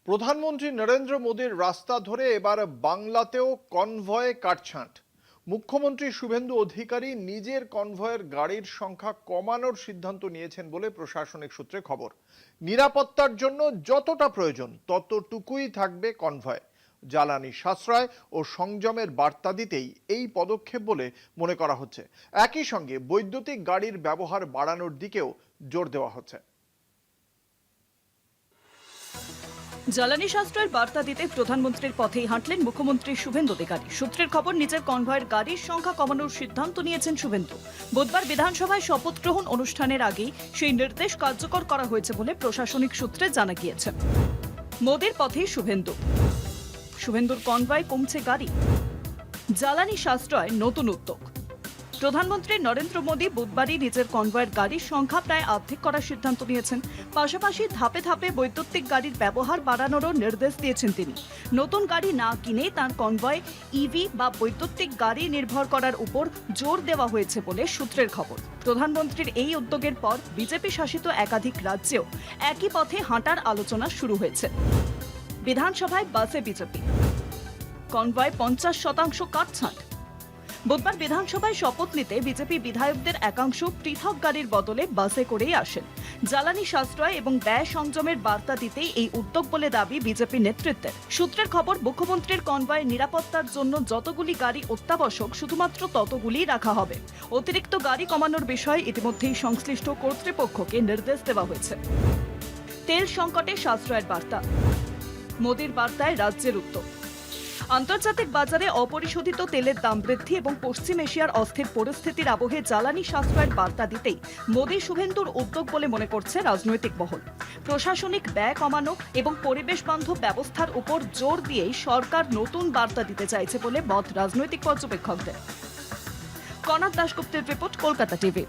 প্রধানমন্ত্রী নরেন্দ্র মোদীর রাস্তা ধরে এবার বাংলাতেও কনভয়ে কাটছাঁট। মুখ্যমন্ত্রী শুভেন্দু অধিকারী নিজের কনভয়ের গাড়ির সংখ্যা কমানোর সিদ্ধান্ত নিয়েছেন বলে প্রশাসনিক সূত্রে খবর। নিরাপত্তার জন্য যতটা প্রয়োজন ততটুকুই থাকবে কনভয়। জ্বালানি সাশ্রয় ও সংযমের বার্তা দিতেই এই পদক্ষেপ বলে মনে করা হচ্ছে। একই সঙ্গে বৈদ্যুতিক গাড়ির ব্যবহার বাড়ানোর দিকেও জোর দেওয়া হচ্ছে। জ্বালানি সাশ্রয়ের বার্তা দিতে প্রধানমন্ত্রীর পথেই হাঁটলেন মুখ্যমন্ত্রী শুভেন্দু অধিকারী। সূত্রের খবর, নিজের কনভয়ের গাড়ির সংখ্যা কমানোর সিদ্ধান্ত নিয়েছেন শুভেন্দু। বুধবার বিধানসভায় শপথ গ্রহণ অনুষ্ঠানের আগেই সেই নির্দেশ কার্যকর করা হয়েছে বলে প্রশাসনিক সূত্রে জানা গিয়েছে। মোদীর পথেই শুভেন্দুর কনভয় কমছে গাড়ি। জ্বালানি সাশ্রয় নতুন উদ্যোগ। প্রধানমন্ত্রী নরেন্দ্র মোদী বুধবারই নিজের কনভয়ের গাড়ির সংখ্যা প্রায় অর্ধেক করার সিদ্ধান্ত নিয়েছেন। পাশাপাশি ধাপে ধাপে বৈদ্যুতিক গাড়ির ব্যবহার বাড়ানোরও নির্দেশ দিয়েছেন তিনি। নতুন গাড়ি না কিনে তার কনভয় ইভি বা বৈদ্যুতিক গাড়ি নির্ভর করার উপর জোর দেওয়া হয়েছে বলে সূত্রের খবর। প্রধানমন্ত্রীর এই উদ্যোগের পর বিজেপি শাসিত একাধিক রাজ্যেও একই পথে হাঁটার আলোচনা শুরু হয়েছে। বিধানসভায় বাসে বিজেপি কনভয় 50% কাটছাঁট। বুধবার বিধানসভায় শপথ নিতে বিজেপি বিধায়কদের একাংশ পৃথক গাড়ির বদলে বাসে করেই আসেন। জ্বালানি সাশ্রয় এবং ব্যয় সংযমের বার্তা দিতেই এই উদ্যোগ বলে দাবি বিজেপি নেতৃত্বের। সূত্রের খবর, মুখ্যমন্ত্রীর কনভয় নিরাপত্তার জন্য যতগুলি গাড়ি অত্যাবশ্যক শুধুমাত্র ততগুলিই রাখা হবে। অতিরিক্ত গাড়ি কমানোর বিষয়ে ইতিমধ্যেই সংশ্লিষ্ট কর্তৃপক্ষকে নির্দেশ দেওয়া হয়েছে। তেল সংকটে সাশ্রয়ের বার্তা। মোদীর বার্তায় রাজ্যের উত্তর। আন্তর্জাতিক বাজারে অপরিশোধিত তেলের দাম বৃদ্ধি এবং পশ্চিম এশিয়ার অস্থির পরিস্থিতির আবহে জ্বালানি সাশ্রয়ের বার্তা দিতেই মোদী শুভেন্দুর উদ্যোগ বলে মনে করছে রাজনৈতিক মহল। প্রশাসনিক ব্যয় কমানো এবং পরিবেশ বান্ধব ব্যবস্থার উপর জোর দিয়েই সরকার নতুন বার্তা দিতে চাইছে বলে মত রাজনৈতিক পর্যবেক্ষকদের। কনক দাশগুপ্তের রিপোর্ট, কলকাতা টিভি।